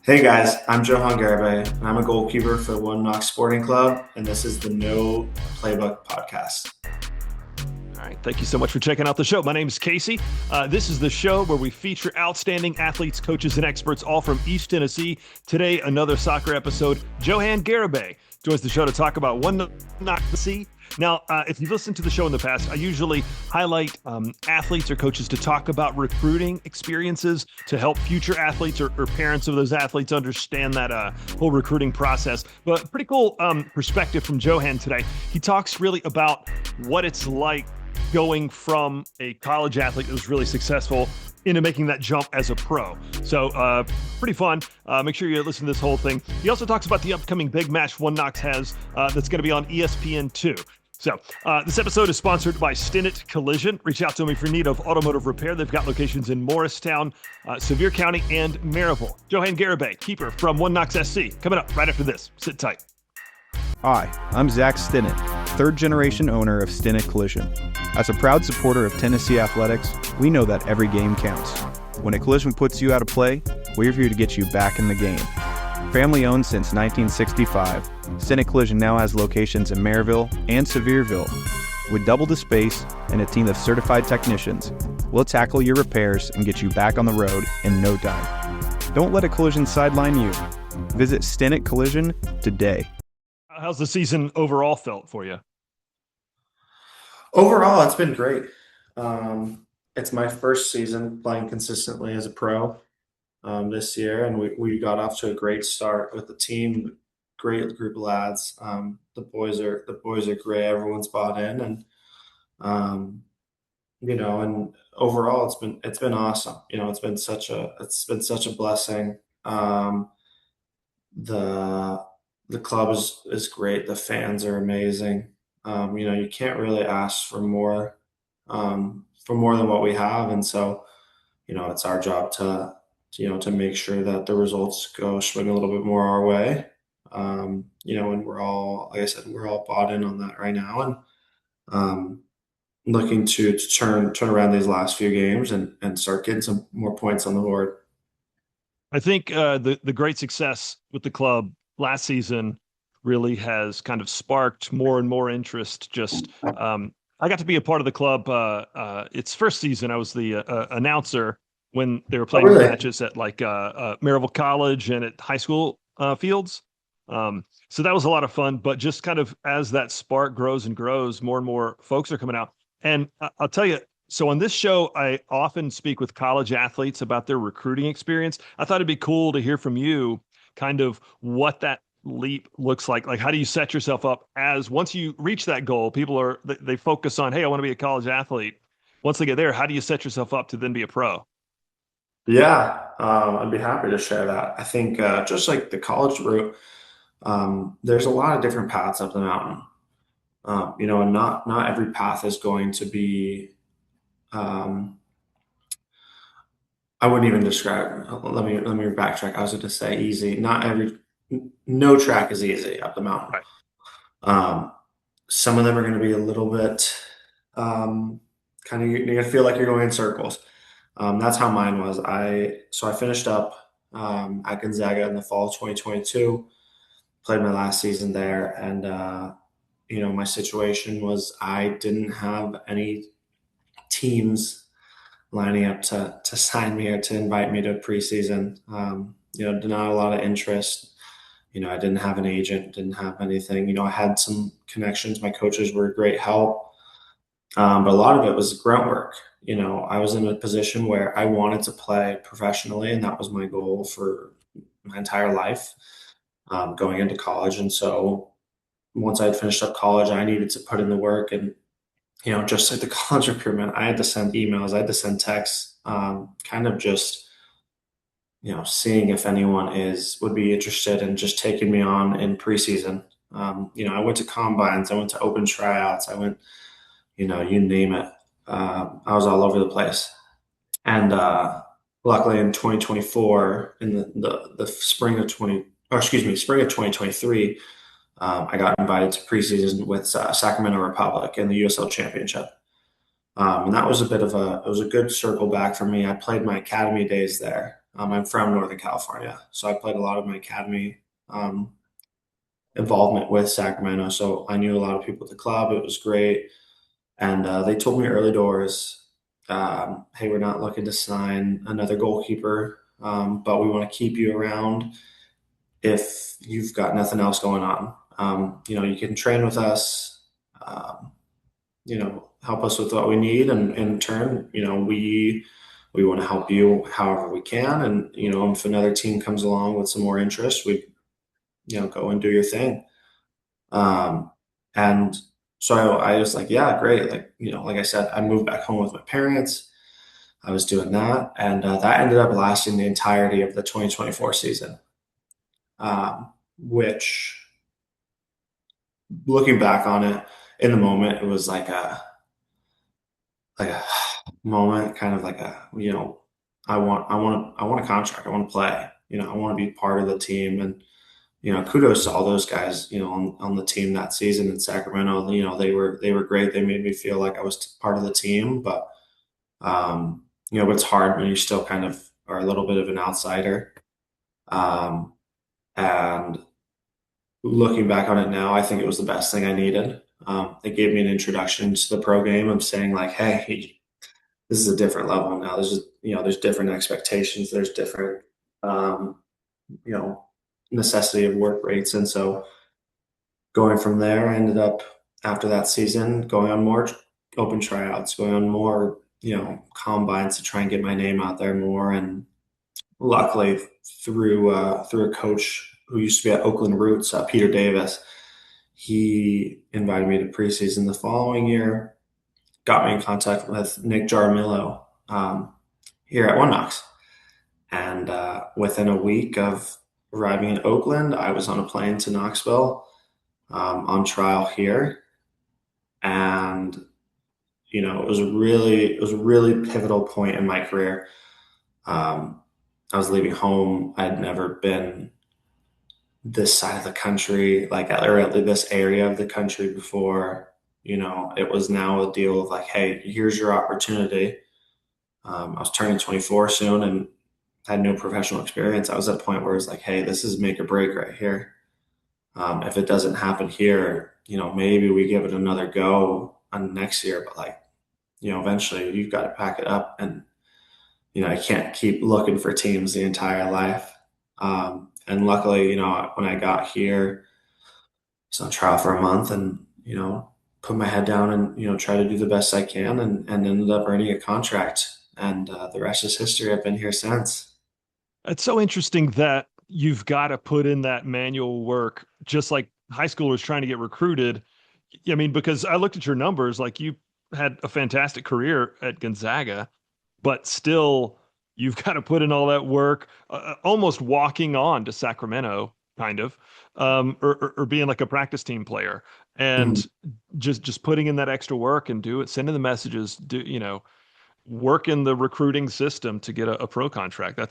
Hey guys, I'm Johan Garibay, and I'm a goalkeeper for One Knox Sporting Club, and this is the No Playbook Podcast. All right. Thank you so much for checking out the show. My name is Casey. This is the show where we feature outstanding athletes, coaches, and experts, all from East Tennessee. Today, another soccer episode. Johan Garibay joins the show to talk about One Knox SC. Now, if you've listened to the show in the past, I usually highlight athletes or coaches to talk about recruiting experiences to help future athletes or parents of those athletes understand that whole recruiting process. But pretty cool perspective from Johan today. He talks really about what it's like going from a college athlete that was really successful into making that jump as a pro. So pretty fun. Make sure you listen to this whole thing. He also talks about the upcoming big match One Knox has that's going to be on ESPN2. So this episode is sponsored by Stinnett Collision. Reach out to me if you're in need of automotive repair. They've got locations in Morristown, Sevier County, and Maryville. Johan Garibay, keeper from One Knox SC, coming up right after this. Sit tight. Hi, I'm Zach Stinnett, third-generation owner of Stinnett Collision. As a proud supporter of Tennessee athletics, we know that every game counts. When a collision puts you out of play, we're here to get you back in the game. Family owned since 1965, Stinnett Collision now has locations in Maryville and Sevierville. With double the space and a team of certified technicians, we'll tackle your repairs and get you back on the road in no time. Don't let a collision sideline you. Visit Stinnett Collision today. How's the season overall felt for you? Overall, it's been great. It's my first season playing consistently as a pro this year, and we got off to a great start with the team. Great group of lads. The boys are great. Everyone's bought in, and and overall, it's been awesome. It's been such a blessing. The club is great. The fans are amazing. You can't really ask for more than what we have, and so it's our job to make sure that the results go swing a little bit more our way. And we're all, like I said, we're all bought in on that right now, and looking to turn around these last few games and start getting some more points on the board. I think the great success with the club last season really has kind of sparked more and more interest. I got to be a part of the club. Its first season, I was the announcer when they were Oh, playing really? matches at Maryville College and at high school fields. So that was a lot of fun. But just kind of as that spark grows and grows, more and more folks are coming out. And I'll tell you, so on this show, I often speak with college athletes about their recruiting experience. I thought it'd be cool to hear from you kind of what that leap looks like. Like, how do you set yourself up as once you reach that goal? They focus on, hey, I want to be a college athlete. Once they get there, how do you set yourself up to then be a pro? Yeah, I'd be happy to share that. I think just like the college route, there's a lot of different paths up the mountain. And not every path is going to be. Um, I wouldn't even describe. Let me backtrack. I was going to say easy. No track is easy up the mountain. Right. Um, some of them are going to be a little bit kind of you're going to feel like you're going in circles. That's how mine was. I finished up at Gonzaga in the fall of 2022, played my last season there, and my situation was I didn't have any teams lining up to sign me or to invite me to preseason. Not a lot of interest. I didn't have an agent, didn't have anything. I had some connections. My coaches were a great help, but a lot of it was grunt work. I was in a position where I wanted to play professionally, and that was my goal for my entire life, going into college. And so once I had finished up college, I needed to put in the work. And, just like the college recruitment, I had to send emails, I had to send texts, kind of just, seeing if anyone would be interested in just taking me on in preseason. I went to combines, I went to open tryouts, I went, you name it. I was all over the place. And luckily in 2024, in the spring of 2023, I got invited to preseason with Sacramento Republic in the USL Championship. And that was it was a good circle back for me. I played my academy days there. I'm from Northern California, so I played a lot of my academy um, involvement with Sacramento. So I knew a lot of people at the club. It was great. And they told me early doors, hey, we're not looking to sign another goalkeeper, but we want to keep you around if you've got nothing else going on. You can train with us, um, help us with what we need. And in turn, we want to help you however we can. And, if another team comes along with some more interest, go and do your thing. And so I was like, yeah, great. Like, like I said, I moved back home with my parents. I was doing that. And that ended up lasting the entirety of the 2024 season, which looking back on it in the moment, it was like a moment, kind of like I want a contract. I want to play, I want to be part of the team. And, kudos to all those guys, on the team that season in Sacramento. They were great. They made me feel like I was part of the team, but it's hard when you still kind of are a little bit of an outsider. Um, and looking back on it now, I think it was the best thing I needed. It gave me an introduction to the pro game of saying like, hey, this is a different level now. There's different expectations. There's different, um, you know, necessity of work rates. And so going from there, I ended up after that season going on more open tryouts, going on more, combines to try and get my name out there more. And luckily, through a coach who used to be at Oakland Roots, Peter Davis, he invited me to preseason the following year, got me in contact with Nick Jaramillo here at Knox. And within a week of arriving in Oakland, I was on a plane to Knoxville on trial here. And, it was a really pivotal point in my career. I was leaving home. I'd never been this side of the country, or at this area of the country before. It was now a deal of like, hey, here's your opportunity. I was turning 24 soon and had no professional experience. I was at a point where it's like, hey, this is make or break right here. If it doesn't happen here, maybe we give it another go on next year. But eventually you've got to pack it up, and I can't keep looking for teams the entire life. And luckily, when I got here, I was on trial for a month, and put my head down and try to do the best I can, and ended up earning a contract. And the rest is history. I've been here since. It's so interesting that you've got to put in that manual work, just like high schoolers trying to get recruited. I mean, because I looked at your numbers, like you had a fantastic career at Gonzaga, but still you've got to put in all that work, almost walking on to Sacramento, kind of, or being like a practice team player, Mhm. and just putting in that extra work and sending the messages, work in the recruiting system to get a pro contract. I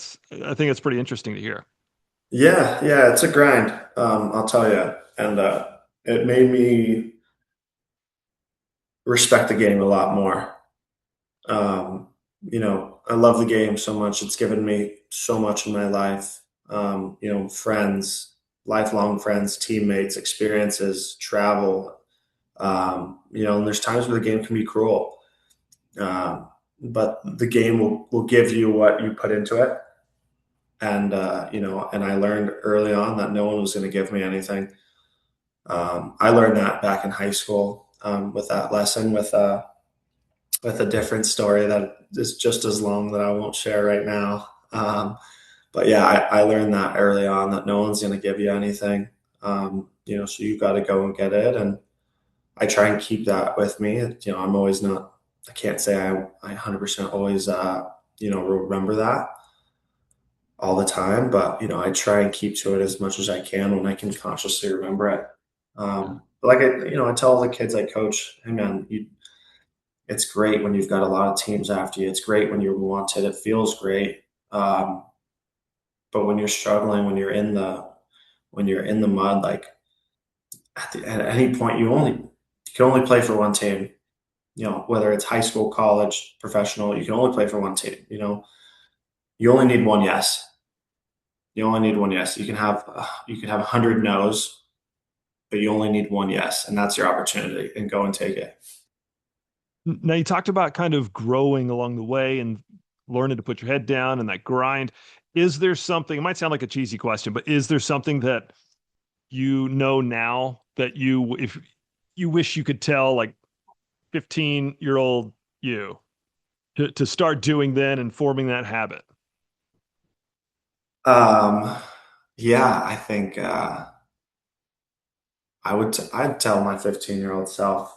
think it's pretty interesting to hear. Yeah, it's a grind. I'll tell you, and it made me respect the game a lot more. I love the game so much. It's given me so much in my life. Friends, lifelong friends, teammates, experiences, travel. And there's times where the game can be cruel, but the game will give you what you put into it. And I learned early on that no one was going to give me anything. I learned that back in high school with that lesson with a different story that is just as long that I won't share right now. But yeah, I learned that early on that no one's going to give you anything. So you got to go and get it. And I try and keep that with me. I'm always not, I can't say I 100% always, remember that all the time, but I try and keep to it as much as I can when I can consciously remember it. But I tell the kids I coach, hey man, it's great when you've got a lot of teams after you. It's great when you're wanted. It feels great. Um, but when you're struggling, when you're in the mud, like at any point, you can only play for one team. Whether it's high school, college, professional, you can only play for one team. You only need one yes. You only need one yes. You can have 100 no's, but you only need one yes, and that's your opportunity. And go and take it. Now, you talked about kind of growing along the way and learning to put your head down and that grind. Is there something, it might sound like a cheesy question, but is there something that you know now that if you wish you could tell like 15-year-old you to start doing then and forming that habit? Um, yeah, I think I'd tell my 15-year-old self,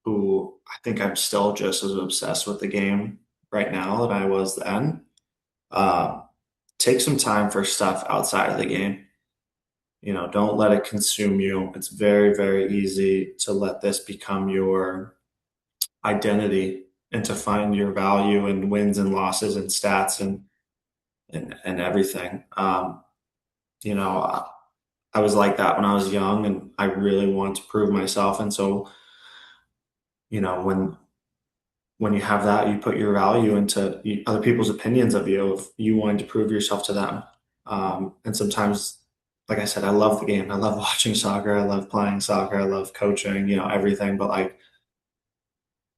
who I think I'm still just as obsessed with the game right now that I was then. Uh, Take some time for stuff outside of the game. Don't let it consume you. It's very, very easy to let this become your identity and to find your value in wins and losses and stats and everything. You know, I was like that when I was young, and I really wanted to prove myself. And so, you know, when you have that, you put your value into other people's opinions of you, of you wanting to prove yourself to them. And sometimes, like I said, I love the game. I love watching soccer. I love playing soccer. I love coaching, everything. But like,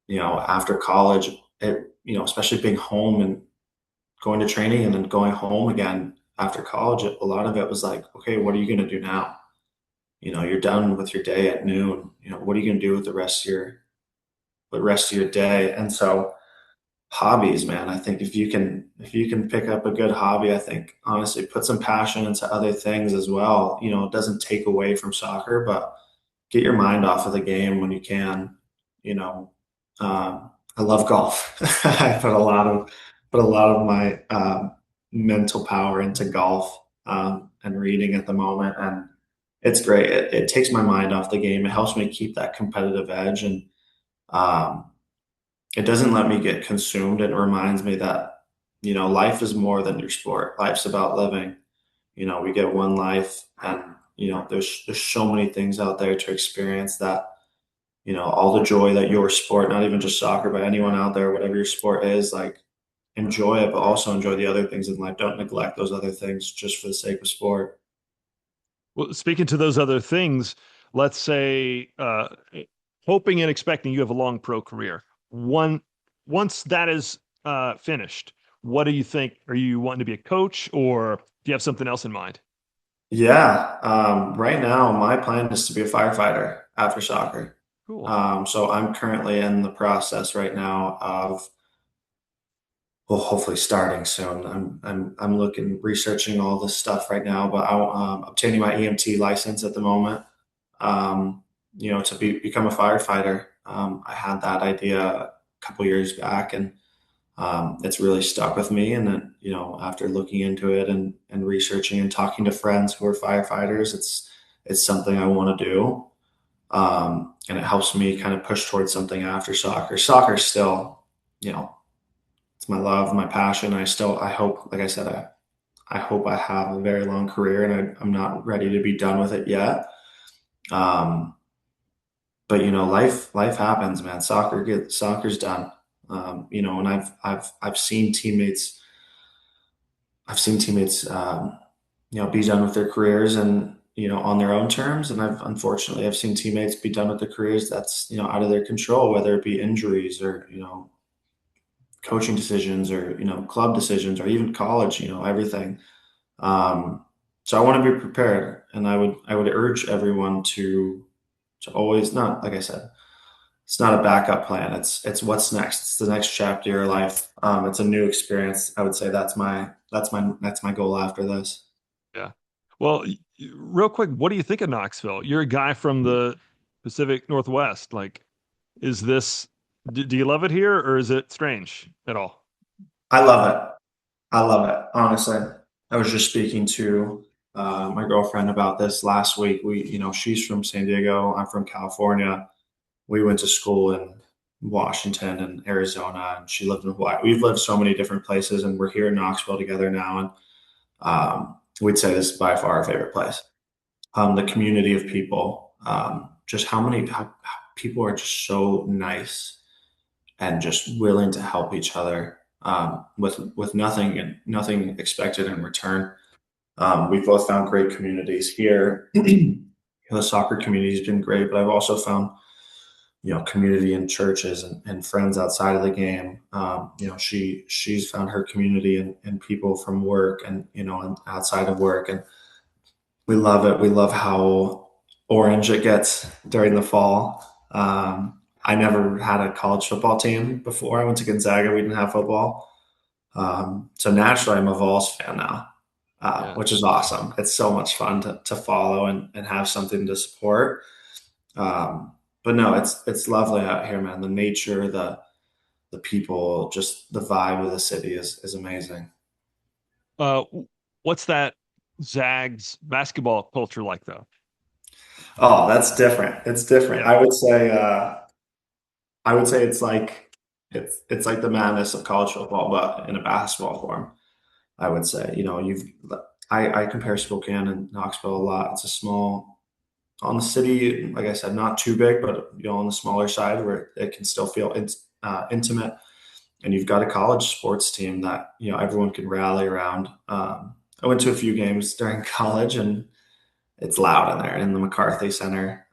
after college, especially being home and going to training and then going home again after college, a lot of it was like, okay, what are you going to do now? You're done with your day at noon. What are you going to do with the rest of your day? And so, hobbies, man. I think if you can pick up a good hobby, I think honestly put some passion into other things as well. It doesn't take away from soccer, but get your mind off of the game when you can. You know, I love golf. I put a lot of my mental power into golf and reading at the moment, and it's great. It takes my mind off the game. It helps me keep that competitive edge, and um, it doesn't let me get consumed. It reminds me that, life is more than your sport. Life's about living. We get one life, and, there's so many things out there to experience that, all the joy that your sport, not even just soccer, but anyone out there, whatever your sport is, like, enjoy it, but also enjoy the other things in life. Don't neglect those other things just for the sake of sport. Well, speaking to those other things, let's say, hoping and expecting you have a long pro career. One, once that is finished, what do you think? Are you wanting to be a coach, or do you have something else in mind? Yeah. Right now, my plan is to be a firefighter after soccer. Cool. So I'm currently in the process right now of, well, hopefully starting soon. I'm looking, researching all this stuff right now, but I'm obtaining my EMT license at the moment. To become a firefighter. I had that idea a couple years back, and it's really stuck with me. And then, after looking into it and researching and talking to friends who are firefighters, it's something I want to do. And it helps me kind of push towards something after soccer. Soccer still, you know, it's my love, my passion. I hope, like I said, I hope I have a very long career, and I'm not ready to be done with it yet. Um, but life happens, man. Soccer's done. And I've seen teammates. I've seen teammates, be done with their careers and, on their own terms. And I've seen teammates be done with their careers that's, out of their control, whether it be injuries or, coaching decisions or, club decisions or even college, everything. So I want to be prepared, and I would urge everyone to always, not, like I said, it's not a backup plan. It's what's next. It's the next chapter of your life. It's a new experience. I would say that's my goal after this. Yeah. Well, real quick, what do you think of Knoxville? You're a guy from the Pacific Northwest. Like, is this, do you love it here, or is it strange at all? I love it. I love it. Honestly, I was just speaking to my girlfriend about this last week. She's from San Diego. I'm from California. We went to school in Washington and Arizona, and she lived in Hawaii. We've lived so many different places, and we're here in Knoxville together now. And we'd say this is by far our favorite place. The community of people, just how people are just so nice and just willing to help each other. with nothing expected in return. We've both found great communities here. The soccer community has been great, but I've also found community in churches and friends outside of the game. She's found her community and people from work and outside of work, and we love it. We love how orange it gets during the fall. I never had a college football team before. I went to Gonzaga. We didn't have football. So naturally, I'm a Vols fan now, Yeah. which is awesome. It's so much fun to follow and have something to support. But no, it's lovely out here, man. The nature, the people, just the vibe of the city is amazing. Uh, what's that Zags basketball culture like though? Oh, that's different. It's different. Yeah. I would say it's like the madness of college football, but in a basketball form. I would say, I compare Spokane and Knoxville a lot. It's a small on the city, like I said, not too big, but on the smaller side where it can still feel intimate. And you've got a college sports team that everyone can rally around. I went to a few games during college, and it's loud in there in the McCarthy Center.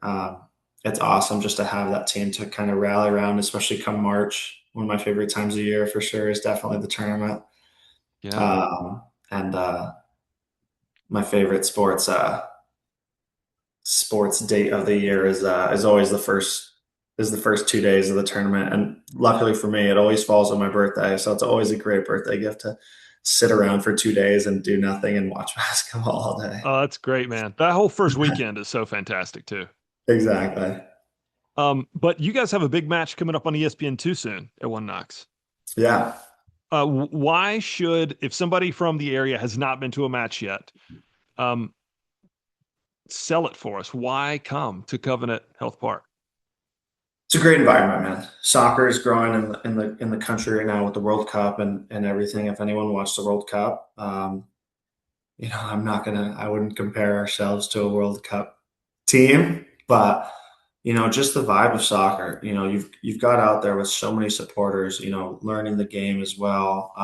It's awesome just to have that team to kind of rally around, especially come March. One of my favorite times of year for sure is definitely the tournament. Yeah. And my favorite sports date of the year is always the first 2 days of the tournament. And luckily for me, it always falls on my birthday, so it's always a great birthday gift to sit around for 2 days and do nothing and watch basketball all day. Oh, that's great, man. That whole first weekend is so fantastic too. Exactly. But you guys have a big match coming up on ESPN2 soon at One Knox. Yeah. Why should, if somebody from the area has not been to a match yet, um, sell it for us? Why come to Covenant Health Park? It's a great environment, man. Soccer is growing in the country right now with the World Cup and everything. If anyone watched the World Cup, I wouldn't compare ourselves to a World Cup team, but just the vibe of soccer. You've got out there with so many supporters. Learning the game as well,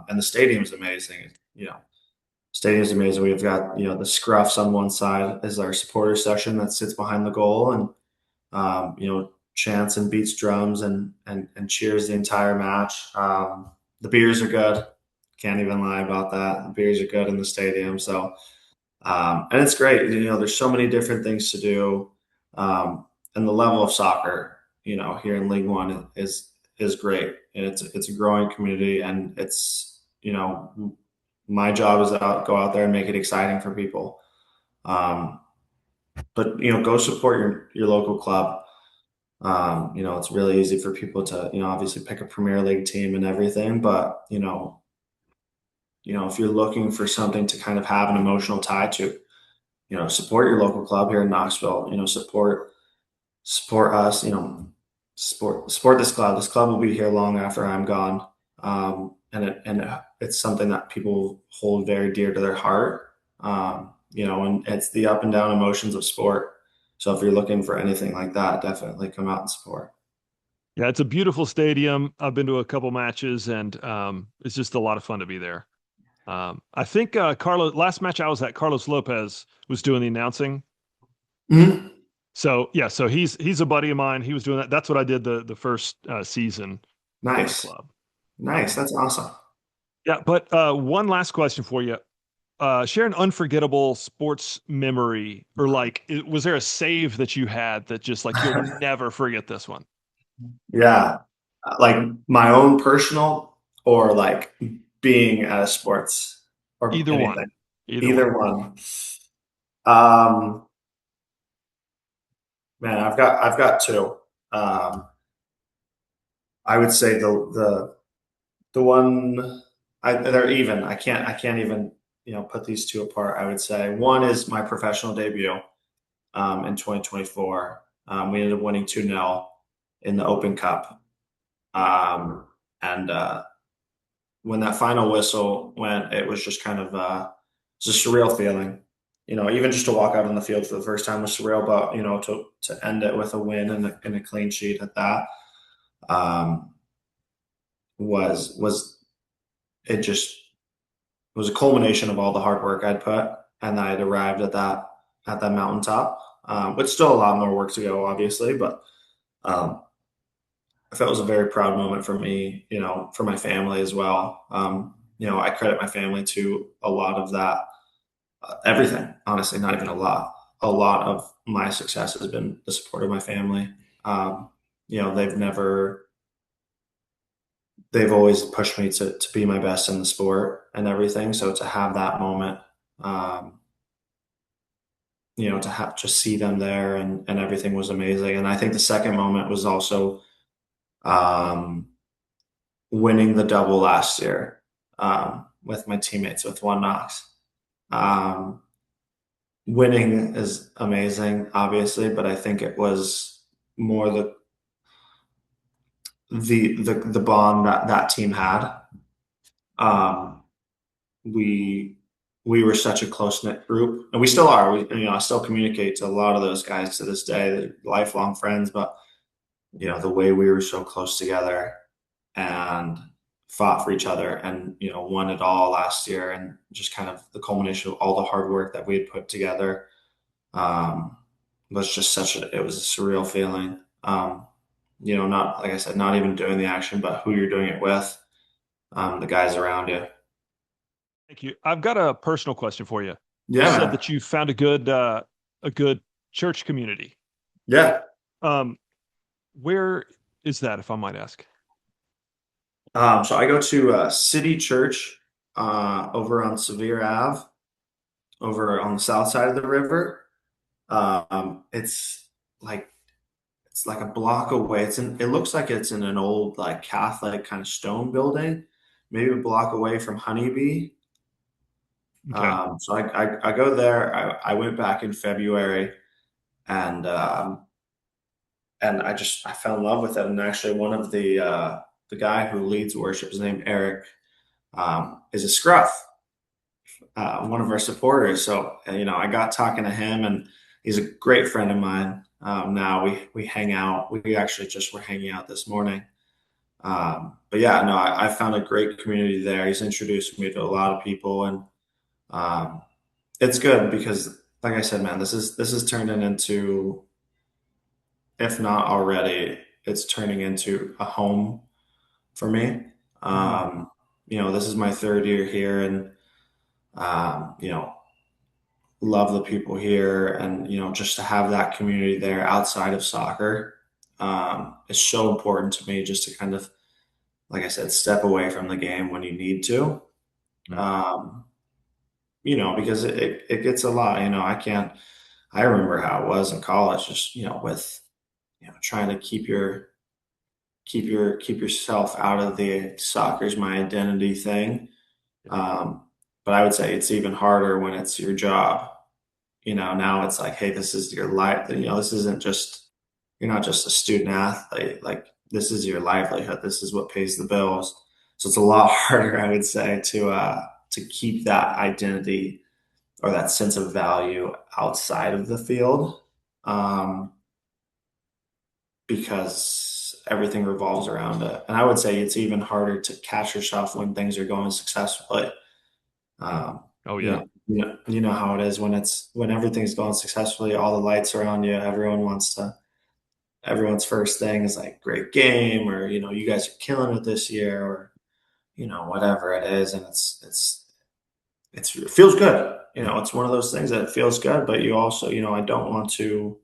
and the stadium's amazing. Stadium's amazing. We've got the scruffs on one side is our supporter section that sits behind the goal, and chants and beats drums and cheers the entire match. The beers are good. Can't even lie about that. The beers are good in the stadium. So, and it's great. There's so many different things to do. And the level of soccer, here in League One is great. And it's a growing community, and it's, my job is to go out there and make it exciting for people. But go support your local club. It's really easy for people to, obviously pick a Premier League team and everything, but if you're looking for something to kind of have an emotional tie to, support your local club here in Knoxville. Support us. Support this club. This club will be here long after I'm gone, it's something that people hold very dear to their heart. And it's the up and down emotions of sport. So if you're looking for anything like that, definitely come out and support. Yeah, it's a beautiful stadium. I've been to a couple matches, and it's just a lot of fun to be there. I think last match I was at, Carlos Lopez was doing the announcing. Mm-hmm. So yeah, so he's a buddy of mine. He was doing that. That's what I did the first season for the Nice. club. Nice. That's awesome. Yeah, but one last question for you. Share an unforgettable sports memory, or was there a save that you had that just like you'll never forget this one? Yeah. Like my own personal or like being at a sports or Either one. anything. Either one. Either one. Um, Man, I've got two. Um, I would say the one they're even. I can't even put these two apart. I would say one is my professional debut in 2024. We ended up winning 2-0 in the Open Cup. And when that final whistle went, it was just kind of just a surreal feeling. Even just to walk out on the field for the first time was surreal, but to end it with a win and a clean sheet at that um, was it just was a culmination of all the hard work I'd put, and I'd arrived at that mountaintop. But still a lot more work to go, obviously. But um, I felt it was a very proud moment for me, for my family as well. I credit my family to a lot of that, everything. Honestly, not even a lot. A lot of my success has been the support of my family. Um, they've never, they've always pushed me to be my best in the sport and everything. So to have that moment, um, to have just see them there and everything was amazing. And I think the second moment was also um, winning the double last year with my teammates with one Knox. Um, Winning is amazing, obviously, but I think it was more the bond that that team had. Um, we we were such a close knit group, and we still are. I still communicate to a lot of those guys to this day. They're lifelong friends, but the way we were so close together and fought for each other and won it all last year, and just kind of the culmination of all the hard work that we had put together um, was just it was a surreal feeling. Not like I said, not even doing the action, but who you're doing it with, the guys around you. Thank you. I've got a personal question for you. You Yeah, said man. that you found a good church community. Yeah. Um, where is that, if I might ask? So I go to City Church over on Severe Ave, over on the south side of the river. It's like a block away. It looks like it's in an old like Catholic kind of stone building, maybe a block away from Honeybee. Okay. So I go there. I went back in February, and I fell in love with it. And actually, one of the guy who leads worship, his name Eric, is a scruff, one of our supporters. So I got talking to him, and he's a great friend of mine. Now we hang out. We actually just were hanging out this morning. But yeah, no, I found a great community there. He's introduced me to a lot of people, and um, it's good because, like I said, man, this is turning into, if not already, it's turning into a home for me. Mm, This is my third year here, and um, you know, love the people here, and just to have that community there outside of soccer is so important to me. Just to kind of, like I said, step away from the game when you need to. mm. Um, because it gets a lot. I remember how it was in college, just with trying to keep yourself out of the soccer's my identity thing. Yeah. Um, but I would say it's even harder when it's your job. Now it's like, hey, this is your life. This isn't just, you're not just a student athlete. Like, this is your livelihood. This is what pays the bills. So it's a lot harder, I would say, to keep that identity or that sense of value outside of the field, um, because everything revolves around it. And I would say it's even harder to catch yourself when things are going successfully. Um, Oh yeah. you know how it is when everything's going successfully, all the lights are on you. Everyone's first thing is like great game, or you guys are killing it this year, or whatever it is, and it feels good. It's one of those things that feels good, but you also, I don't want to.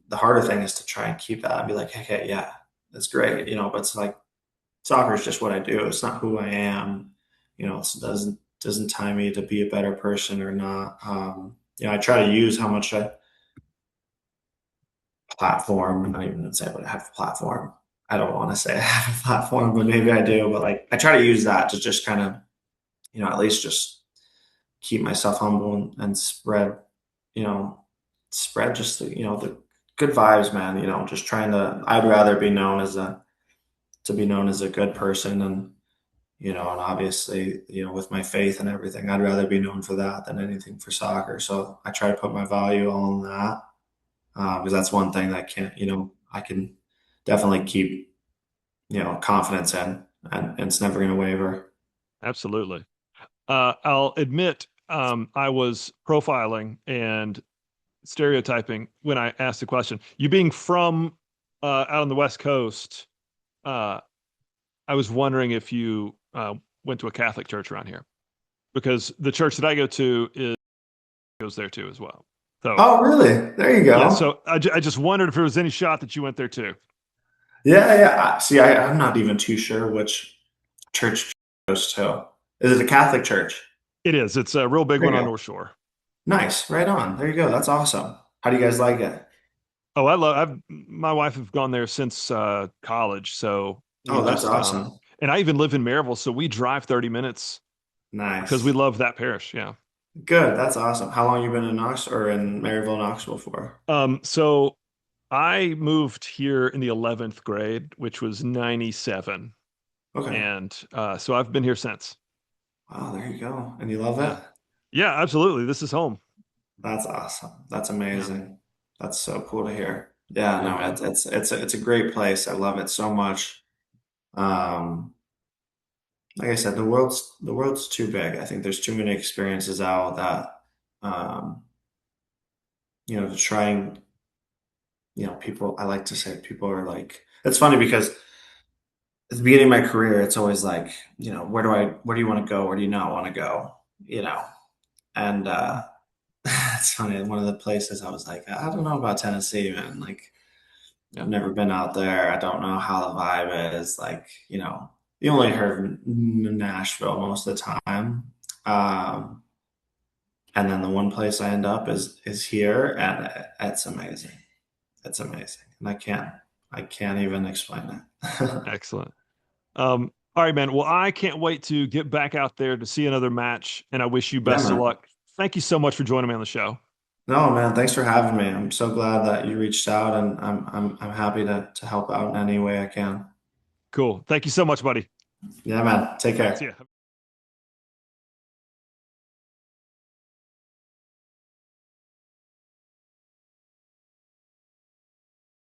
The harder thing is to try and keep that and be like, okay, yeah, that's great, but it's like soccer is just what I do. It's not who I am. It doesn't tie me to be a better person or not. I try to use how much I platform. I'm not even gonna say I have a platform. I don't want to say I have a platform, but maybe I do. But like, I try to use that to just kind of, at least just keep myself humble and you know, spread just the good vibes, man. Just trying to. I'd rather be known as a to be known as a good person, and obviously, with my faith and everything, I'd rather be known for that than anything for soccer. So I try to put my value on that, because that's one thing that I can definitely keep, confidence in, and it's never going to waver. Absolutely. I'll admit, I was profiling and stereotyping when I asked the question. You being from out on the West Coast, uh, I was wondering if you went to a Catholic church around here, because the church that I go to goes there too as well. So Oh, really? There you yeah, go. so I just wondered if there was any shot that you went there too. Yeah, yeah. See, I'm not even too sure which church goes to. Is it a Catholic church? It is. It's a real big There one you on go. North Shore. Nice. Right on. There you go. That's awesome. How do you guys like it? Oh, I love. I've my wife have gone there since college, so we Oh, that's just awesome. and I even live in Maryville, so we drive 30 minutes because we Nice. love that parish. Yeah. Good. That's awesome. How long you been in Knox or in Maryville, Knoxville for? So I moved here in the 11th grade, which was 97, Okay. and so I've been here since. Wow, there you go. And you love it? Yeah. Yeah, absolutely. This is home. That's awesome. That's Yeah. amazing. That's so cool to hear. Yeah, Yeah, no, man. it's a great place. I love it so much. Um, like I said, the world's too big. I think there's too many experiences out that um, to try and people. I like to say people are like. It's funny because at the beginning of my career, it's always like, where do you want to go? Where do you not want to go? You know, and it's funny. One of the places I was like, I don't know about Tennessee, man. Like, I've Yeah. never been out there. I don't know how the vibe is. Like, you only heard Nashville most of the time. Um, and then the one place I end up is here, and it's amazing. It's amazing, and I can't even explain it. Excellent. All right, man. Well, I can't wait to get back out there to see another match, and I wish you Yeah, best of man. luck. Thank you so much for joining me on the show. No, man. Thanks for having me. I'm so glad that you reached out, and I'm happy to help out in any way I can. Cool. Thank you so much, buddy. Yeah, man. Take See care. ya.